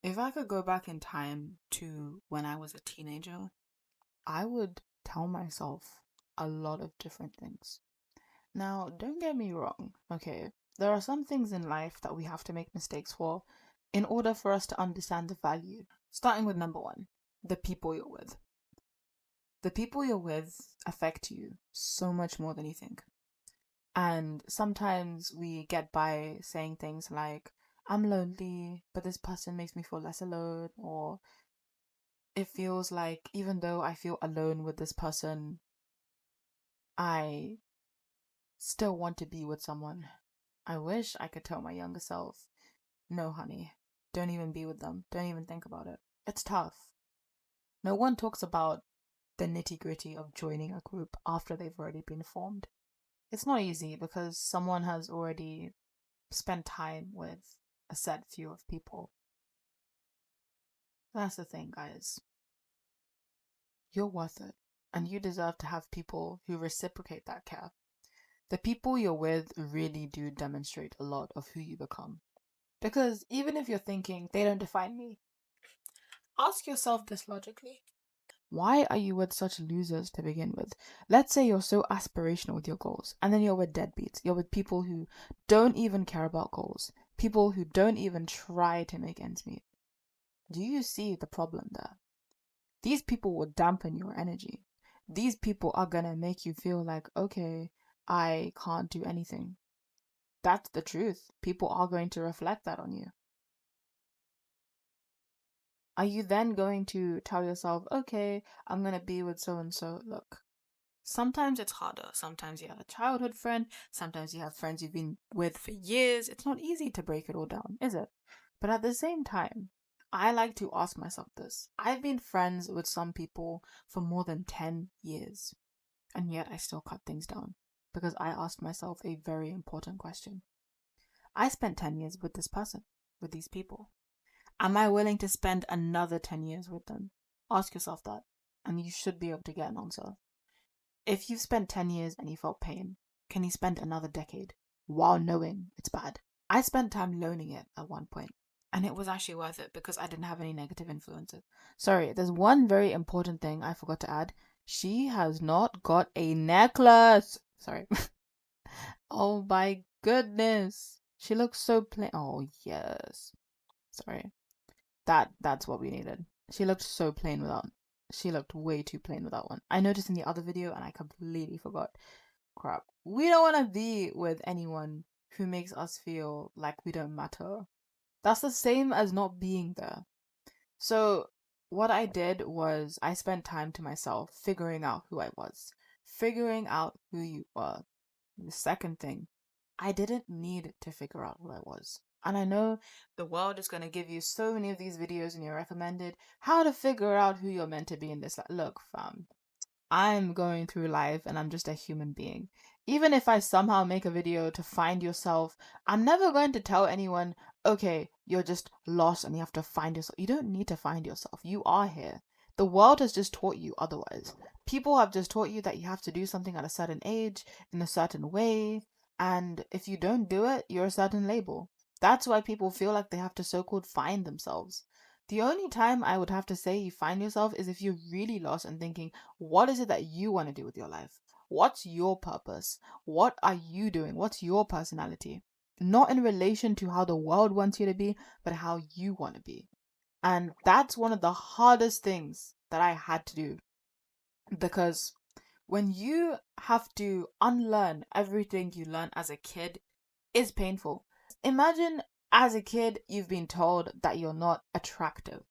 If I could go back in time to when I was a teenager, I would tell myself a lot of different things. Now, don't get me wrong, okay? There are some things in life that we have to make mistakes for in order for us to understand the value. Starting with number one, the people you're with. The people you're with affect you so much more than you think. And sometimes we get by saying things like, I'm lonely, but this person makes me feel less alone, or it feels like even though I feel alone with this person, I still want to be with someone. I wish I could tell my younger self, no, honey, don't even be with them. Don't even think about it. It's tough. No one talks about the nitty-gritty of joining a group after they've already been formed. It's not easy because someone has already spent time with a set few of people. That's the thing, guys. You're worth it, and you deserve to have people who reciprocate that care. The people you're with really do demonstrate a lot of who you become. Because even if you're thinking, they don't define me, ask yourself this logically. Why are you with such losers to begin with? Let's say you're so aspirational with your goals, and then you're with deadbeats. You're with people who don't even care about goals, people who don't even try to make ends meet. Do you see the problem there? These people will dampen your energy. These people are gonna make you feel like, okay, I can't do anything. That's the truth. People are going to reflect that on you. Are you then going to tell yourself, okay, I'm gonna be with so and so? Look, sometimes it's harder. Sometimes you have a childhood friend. Sometimes you have friends you've been with for years. It's not easy to break it all down, is it? But at the same time, I like to ask myself this. I've been friends with some people for more than 10 years, and yet I still cut things down because I asked myself a very important question. I spent 10 years with this person, with these people. Am I willing to spend another 10 years with them? Ask yourself that, and you should be able to get an answer. If you've spent 10 years and you felt pain, can you spend another decade while knowing it's bad? I spent time learning it at one point, and it was actually worth it because I didn't have any negative influences. Sorry, there's one very important thing I forgot to add. She has not got a necklace. Sorry. Oh my goodness. She looks so plain. Oh, yes. Sorry. That's what we needed. She looked so plain without. She looked way too plain without one. I noticed in the other video and I completely forgot. Crap. We don't want to be with anyone who makes us feel like we don't matter. That's the same as not being there. So, what I did was I spent time to myself figuring out who I was, figuring out who you were. The second thing, I didn't need to figure out who I was. And I know the world is going to give you so many of these videos and you're recommended how to figure out who you're meant to be in this life. Look, fam, I'm going through life and I'm just a human being. Even if I somehow make a video to find yourself, I'm never going to tell anyone, okay, you're just lost and you have to find yourself. You don't need to find yourself. You are here. The world has just taught you otherwise. People have just taught you that you have to do something at a certain age, in a certain way, and if you don't do it, you're a certain label. That's why people feel like they have to so-called find themselves. The only time I would have to say you find yourself is if you're really lost and thinking, what is it that you want to do with your life? What's your purpose? What are you doing? What's your personality? Not in relation to how the world wants you to be, but how you want to be. And that's one of the hardest things that I had to do because when you have to unlearn everything you learned as a kid, it's painful. Imagine as a kid, you've been told that you're not attractive.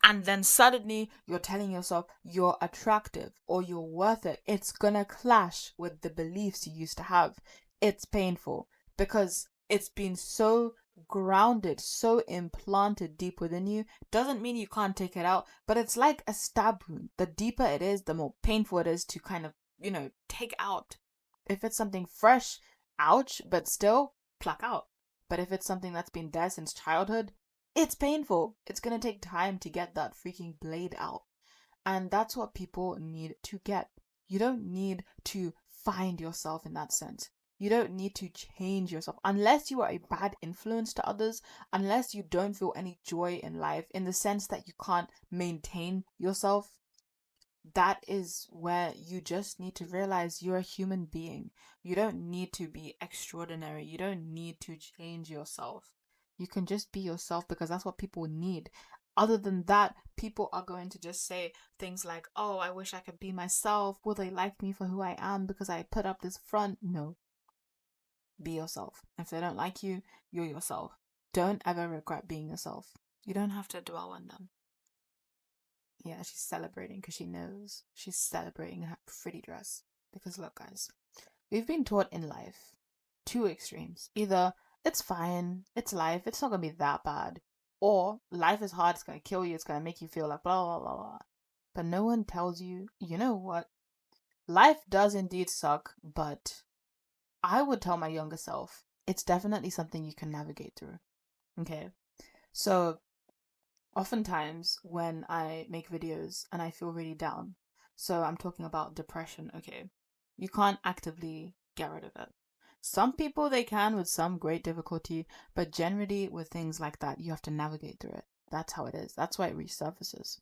And then suddenly you're telling yourself you're attractive or you're worth it. It's gonna clash with the beliefs you used to have. It's painful because it's been so grounded, so implanted deep within you. Doesn't mean you can't take it out, but it's like a stab wound. The deeper it is, the more painful it is to kind of, take out. If it's something fresh, ouch, but still, pluck out. But if it's something that's been there since childhood, it's painful. It's gonna take time to get that freaking blade out. And that's what people need to get. You don't need to find yourself in that sense. You don't need to change yourself unless you are a bad influence to others, unless you don't feel any joy in life in the sense that you can't maintain yourself. That is where you just need to realize you're a human being. You don't need to be extraordinary. You don't need to change yourself. You can just be yourself because that's what people need. Other than that, people are going to just say things like, oh, I wish I could be myself. Will they like me for who I am because I put up this front? No, be yourself. If they don't like you, you're yourself. Don't ever regret being yourself. You don't have to dwell on them. Yeah, she's celebrating because she knows she's celebrating her pretty dress. Because look, guys, we've been taught in life two extremes. Either it's fine, it's life, it's not gonna be that bad, or life is hard, it's gonna kill you, it's gonna make you feel like blah blah blah blah. But no one tells you, you know what? Life does indeed suck, but I would tell my younger self, it's definitely something you can navigate through. Okay? So oftentimes when I make videos and I feel really down, so I'm talking about depression, okay, you can't actively get rid of it. Some people they can with some great difficulty, but generally with things like that, you have to navigate through it. That's how it is. That's why it resurfaces.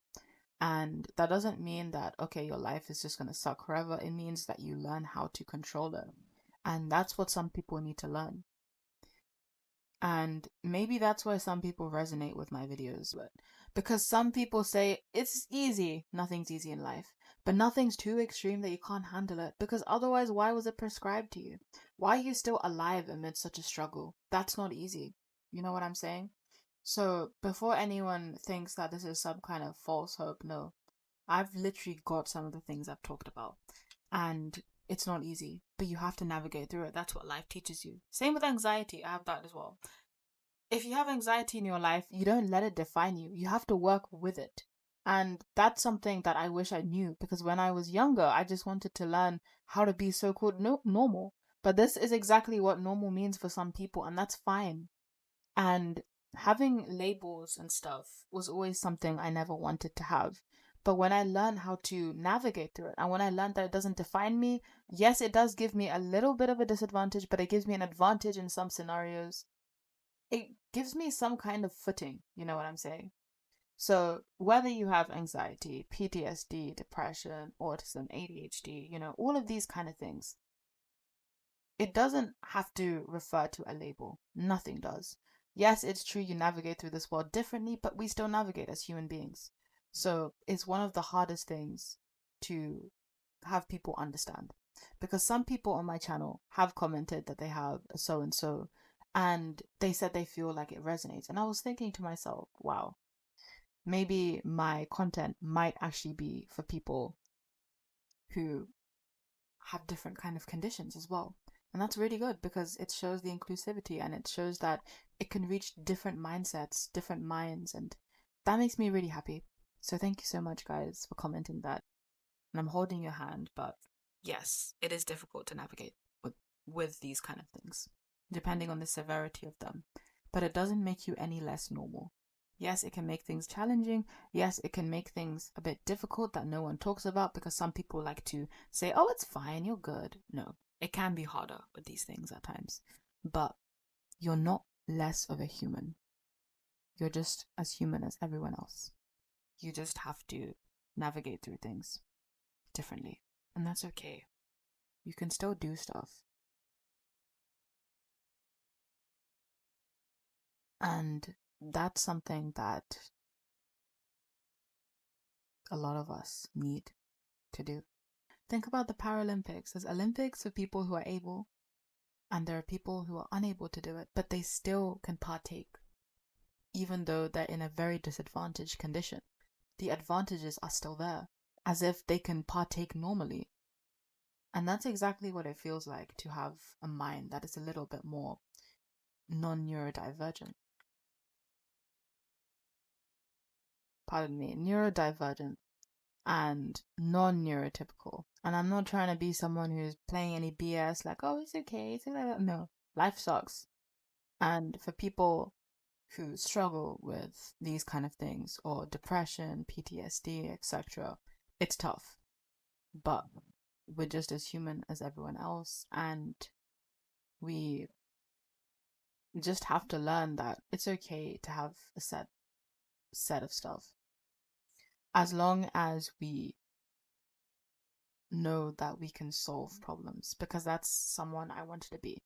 And that doesn't mean that, okay, your life is just going to suck forever. It means that you learn how to control it. And that's what some people need to learn. And maybe that's why some people resonate with my videos. But because some people say it's easy. Nothing's easy in life. But nothing's too extreme that you can't handle it. Because otherwise, why was it prescribed to you? Why are you still alive amid such a struggle? That's not easy. You know what I'm saying? So before anyone thinks that this is some kind of false hope, no. I've literally got some of the things I've talked about. And it's not easy, but you have to navigate through it. That's what life teaches you. Same with anxiety. I have that as well. If you have anxiety in your life, you don't let it define you. You have to work with it. And that's something that I wish I knew because when I was younger, I just wanted to learn how to be so called normal. But this is exactly what normal means for some people, and that's fine. And having labels and stuff was always something I never wanted to have. But when I learned how to navigate through it, and when I learned that it doesn't define me, yes, it does give me a little bit of a disadvantage, but it gives me an advantage in some scenarios. It gives me some kind of footing, you know what I'm saying? So, whether you have anxiety, PTSD, depression, autism, ADHD, all of these kind of things, it doesn't have to refer to a label. Nothing does. Yes, it's true you navigate through this world differently, but we still navigate as human beings. So it's one of the hardest things to have people understand. Because some people on my channel have commented that they have a so and so, and they said they feel like it resonates. And I was thinking to myself, wow, maybe my content might actually be for people who have different kind of conditions as well. And that's really good because it shows the inclusivity and it shows that it can reach different mindsets, different minds, and that makes me really happy. So thank you so much, guys, for commenting that. And I'm holding your hand, but yes, it is difficult to navigate with these kind of things, depending on the severity of them. But it doesn't make you any less normal. Yes, it can make things challenging. Yes, it can make things a bit difficult that no one talks about because some people like to say, oh, it's fine, you're good. No, it can be harder with these things at times. But you're not less of a human. You're just as human as everyone else. You just have to navigate through things differently. And that's okay. You can still do stuff. And that's something that a lot of us need to do. Think about the Paralympics. There's Olympics for people who are able, and there are people who are unable to do it, but they still can partake, even though they're in a very disadvantaged condition. The advantages are still there, as if they can partake normally. And that's exactly what it feels like to have a mind that is a little bit more non-neurodivergent. Pardon me, neurodivergent and non-neurotypical. And I'm not trying to be someone who's playing any BS like, oh, it's okay, it's like that. No, life sucks. And for people who struggle with these kind of things or depression, PTSD, etc., it's tough. But we're just as human as everyone else, and We just have to learn that it's okay to have a set of stuff, as long as we know that we can solve problems, because that's someone I wanted to be,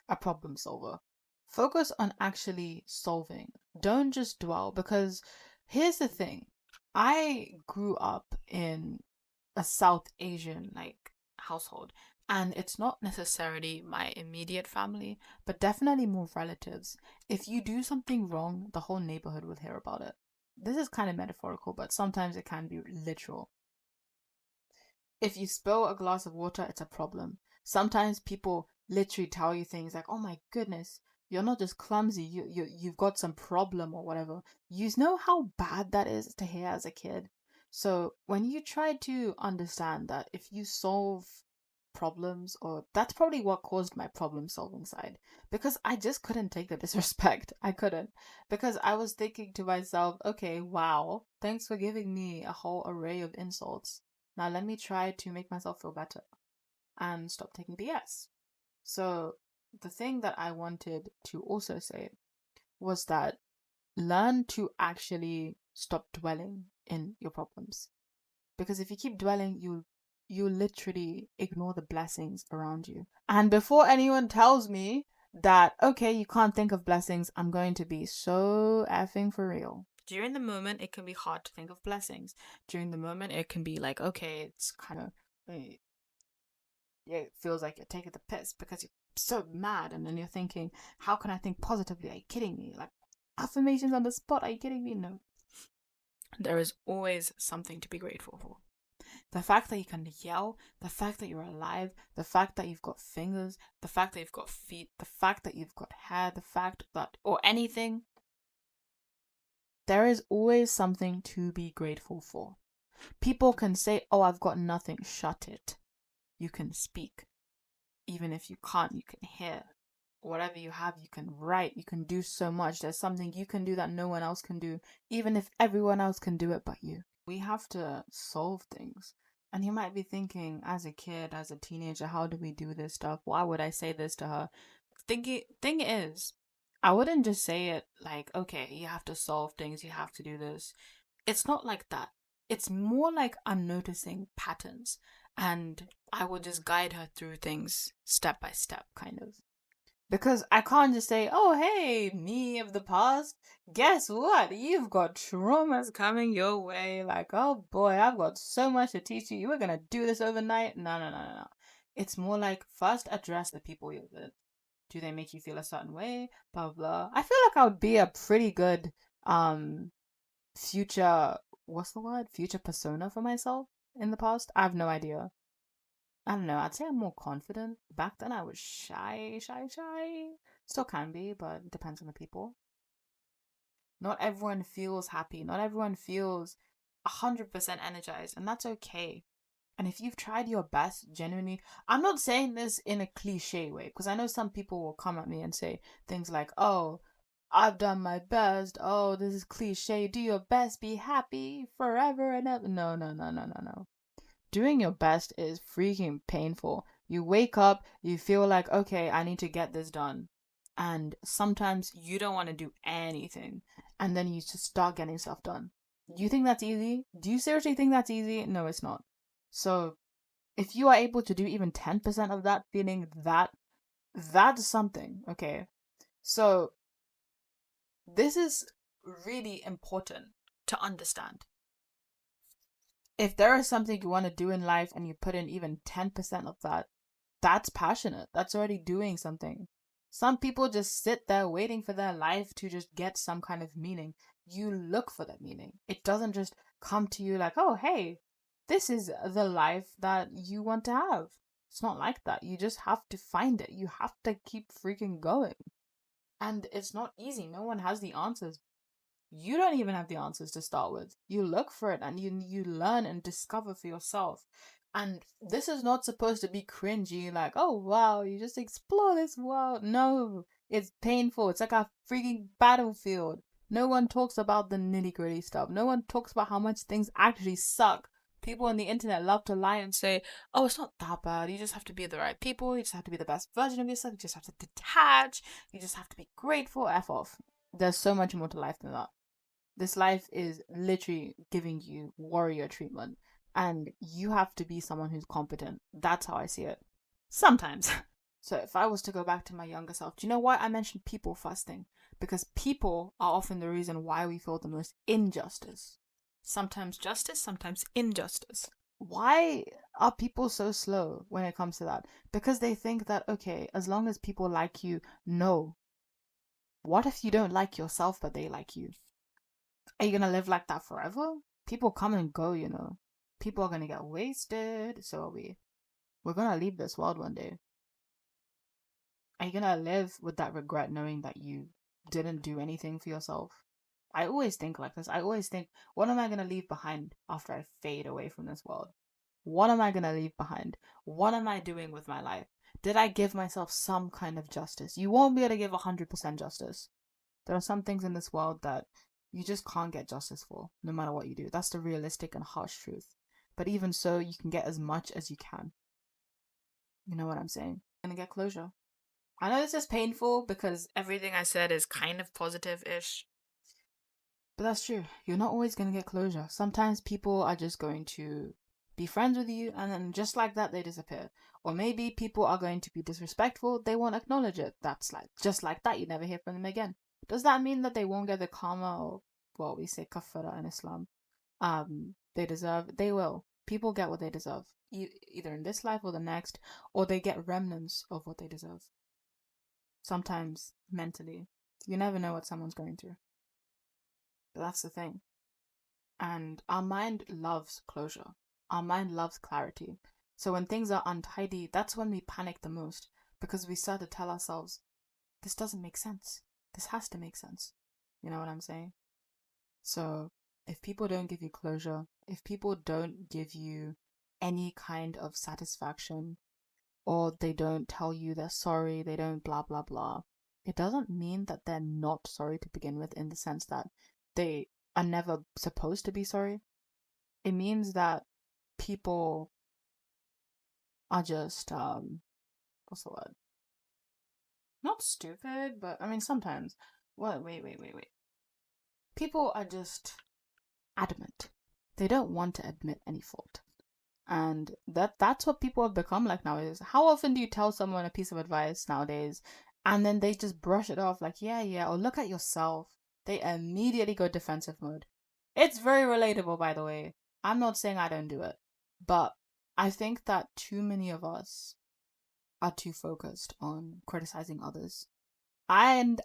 a problem solver. Focus on actually solving. Don't just dwell, because here's the thing. I grew up in a South Asian household, and it's not necessarily my immediate family, but definitely more relatives. If you do something wrong, the whole neighborhood will hear about it. This is kind of metaphorical, but sometimes it can be literal. If you spill a glass of water, it's a problem. Sometimes people literally tell you things like, "Oh my goodness, you're not just clumsy, you've got some problem or whatever." You know how bad that is to hear as a kid. So when you try to understand that if you solve problems, or that's probably what caused my problem solving side, because I just couldn't take the disrespect. I couldn't, because I was thinking to myself, okay, wow, thanks for giving me a whole array of insults. Now let me try to make myself feel better and stop taking BS. So the thing that I wanted to also say was that learn to actually stop dwelling in your problems. Because if you keep dwelling, you literally ignore the blessings around you. And before anyone tells me that, okay, you can't think of blessings, I'm going to be so effing for real. During the moment, it can be hard to think of blessings. During the moment, it can be like, okay, it's kind of, it feels like you're taking the piss because you're so mad. And then you're thinking, how can I think positively? Are you kidding me? Like, affirmations on the spot. Are you kidding me? No. There is always something to be grateful for. The fact that you can yell, the fact that you're alive, the fact that you've got fingers, the fact that you've got feet, the fact that you've got hair, the fact that, or anything, there is always something to be grateful for. People can say, "Oh, I've got nothing." Shut it. You can speak. Even if you can't, you can hear. Whatever you have, you can write. You can do so much. There's something you can do that no one else can do, even if everyone else can do it but you. We have to solve things. And you might be thinking, as a kid, as a teenager, how do we do this stuff? Why would I say this to her? Thing is, I wouldn't just say it like, okay, you have to solve things, you have to do this. It's not like that. It's more like I'm noticing patterns, and I will just guide her through things step by step, kind of. Because I can't just say, "Oh, hey, me of the past, guess what? You've got traumas coming your way. Like, oh boy, I've got so much to teach you. You were gonna do this overnight." No, no, no, no, no. It's more like first address the people you're with. Do they make you feel a certain way? Blah, blah. I feel like I would be a pretty good future, what's the word? Future persona for myself in the past. I have no idea. I don't know. I'd say I'm more confident. Back then I was shy, shy, shy. Still can be, but it depends on the people. Not everyone feels happy. Not everyone feels 100% energized, and that's okay. And if you've tried your best, genuinely, I'm not saying this in a cliche way, because I know some people will come at me and say things like, "Oh, I've done my best. Oh, this is cliche. Do your best, be happy forever and ever." No, no, no, no, no, no. Doing your best is freaking painful. You wake up, you feel like, okay, I need to get this done. And sometimes you don't want to do anything. And then you just start getting stuff done. You think that's easy? Do you seriously think that's easy? No, it's not. So if you are able to do even 10% of that, feeling that's something, okay? So this is really important to understand. If there is something you want to do in life and you put in even 10% of that, that's passionate. That's already doing something. Some people just sit there waiting for their life to just get some kind of meaning. You look for that meaning. It doesn't just come to you like, "Oh, hey, this is the life that you want to have." It's not like that. You just have to find it. You have to keep freaking going. And it's not easy. No one has the answers. You don't even have the answers to start with. You look for it and you learn and discover for yourself. And this is not supposed to be cringy, like, "Oh wow, you just explore this world." No, it's painful. It's like a freaking battlefield. No one talks about the nitty gritty stuff. No one talks about how much things actually suck. People on the internet love to lie and say, oh, it's not that bad. You just have to be the right people. You just have to be the best version of yourself. You just have to detach. You just have to be grateful. F off. There's so much more to life than that. This life is literally giving you warrior treatment. And you have to be someone who's competent. That's how I see it. Sometimes. So if I was to go back to my younger self, do you know why I mentioned people first thing? Because people are often the reason why we feel the most injustice. Sometimes justice, sometimes injustice. Why are people so slow when it comes to that? Because they think that, okay, as long as people like you, no. What if you don't like yourself but they like you? Are you gonna live like that forever? People come and go, you know. People are gonna get wasted, so are we. We're gonna leave this world one day. Are you gonna live with that regret knowing that you didn't do anything for yourself? I always think like this. I always think, what am I gonna leave behind after I fade away from this world? What am I gonna leave behind? What am I doing with my life? Did I give myself some kind of justice? You won't be able to give 100% justice. There are some things in this world that you just can't get justice for, no matter what you do. That's the realistic and harsh truth. But even so, you can get as much as you can. You know what I'm saying? Gonna get closure. I know this is painful because everything I said is kind of positive-ish. But that's true. You're not always gonna get closure. Sometimes people are just going to be friends with you and then just like that they disappear. Or maybe people are going to be disrespectful, they won't acknowledge it. That's like just like that, you never hear from them again. Does that mean that they won't get the karma or what we say kafara in Islam? They deserve, they will. People get what they deserve. Either in this life or the next, or they get remnants of what they deserve. Sometimes mentally. You never know what someone's going through. But that's the thing. And our mind loves closure. Our mind loves clarity. So when things are untidy, that's when we panic the most because we start to tell ourselves, this doesn't make sense. This has to make sense. You know what I'm saying? So if people don't give you closure, if people don't give you any kind of satisfaction, or they don't tell you they're sorry, they don't blah blah blah, it doesn't mean that they're not sorry to begin with, in the sense that they are never supposed to be sorry. It means that people are just what's the word? Not stupid, but I mean sometimes. What? Wait. People are just adamant. They don't want to admit any fault. And that's what people have become like nowadays. How often do you tell someone a piece of advice nowadays and then they just brush it off like, yeah, or look at yourself. They immediately go defensive mode. It's very relatable, by the way. I'm not saying I don't do it, but I think that too many of us are too focused on criticizing others. And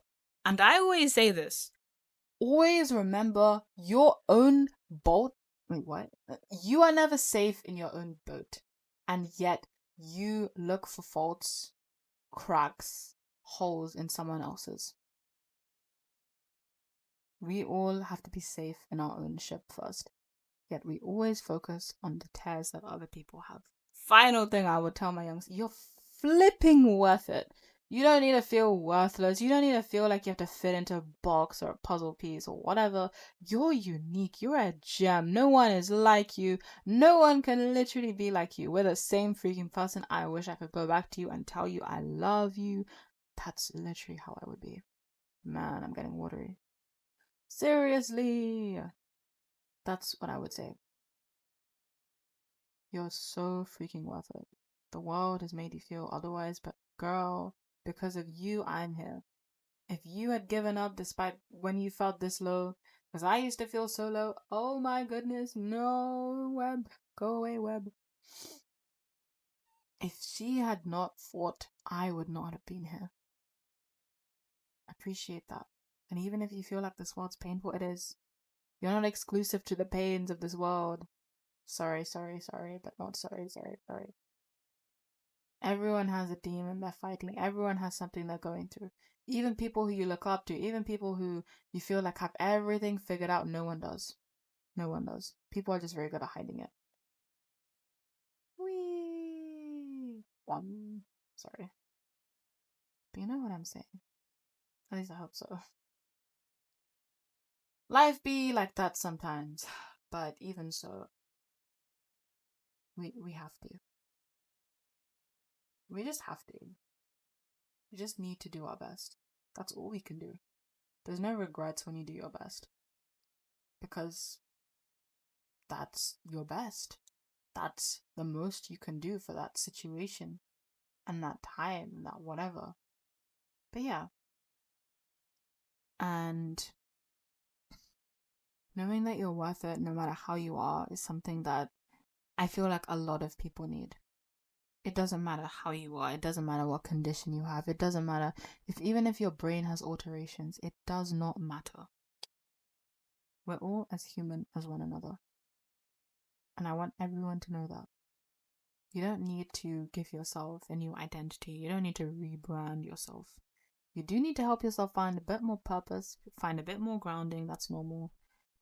I always say this. Always remember your own boat. Wait, what? You are never safe in your own boat. And yet you look for faults, cracks, holes in someone else's. We all have to be safe in our own ship first. Yet we always focus on the tears that other people have. Final thing I would tell my youngs, you're flipping worth it. You don't need to feel worthless. You don't need to feel like you have to fit into a box or a puzzle piece or whatever. You're unique. You're a gem. No one is like you. No one can literally be like you. We're the same freaking person. I wish I could go back to you and tell you I love you. That's literally how I would be. Man, I'm getting watery. Seriously. That's what I would say. You're so freaking worth it. The world has made you feel otherwise, but girl, because of you, I'm here. If you had given up despite when you felt this low, because I used to feel so low, oh my goodness, no, Web, go away, Web. If she had not fought, I would not have been here. Appreciate that. And even if you feel like this world's painful, it is. You're not exclusive to the pains of this world. Sorry, but not sorry. Everyone has a demon they're fighting. Everyone has something they're going through. Even people who you look up to, even people who you feel like have everything figured out, no one does. No one does. People are just very good at hiding it. Whee! Sorry. But you know what I'm saying. At least I hope so. Life be like that sometimes. But even so, We have to. We just have to. We just need to do our best. That's all we can do. There's no regrets when you do your best. Because that's your best. That's the most you can do for that situation and that time and that whatever. But yeah. And knowing that you're worth it no matter how you are is something that I feel like a lot of people need. It doesn't matter how you are. It doesn't matter what condition you have. It doesn't matter even if your brain has alterations. It does not matter. We're all as human as one another. And I want everyone to know that. You don't need to give yourself a new identity. You don't need to rebrand yourself. You do need to help yourself find a bit more purpose, find a bit more grounding. That's normal.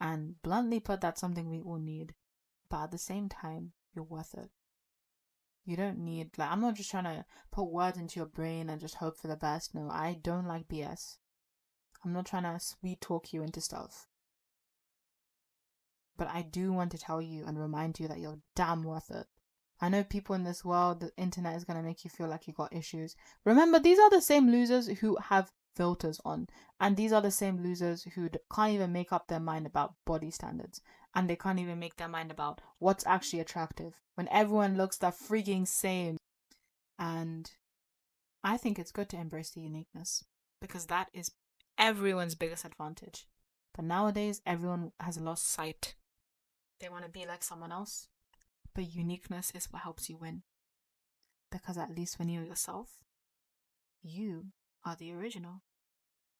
And bluntly put, that's something we all need. But at the same time, you're worth it. You don't need, I'm not just trying to put words into your brain and just hope for the best. No, I don't like BS. I'm not trying to sweet talk you into stuff. But I do want to tell you and remind you that you're damn worth it. I know people in this world, the internet is going to make you feel like you got issues. Remember, these are the same losers who have filters on. And these are the same losers who can't even make up their mind about body standards. And they can't even make their mind about what's actually attractive. When everyone looks the freaking same. And I think it's good to embrace the uniqueness. Because that is everyone's biggest advantage. But nowadays, everyone has lost sight. They want to be like someone else. But uniqueness is what helps you win. Because at least when you're yourself, you are the original.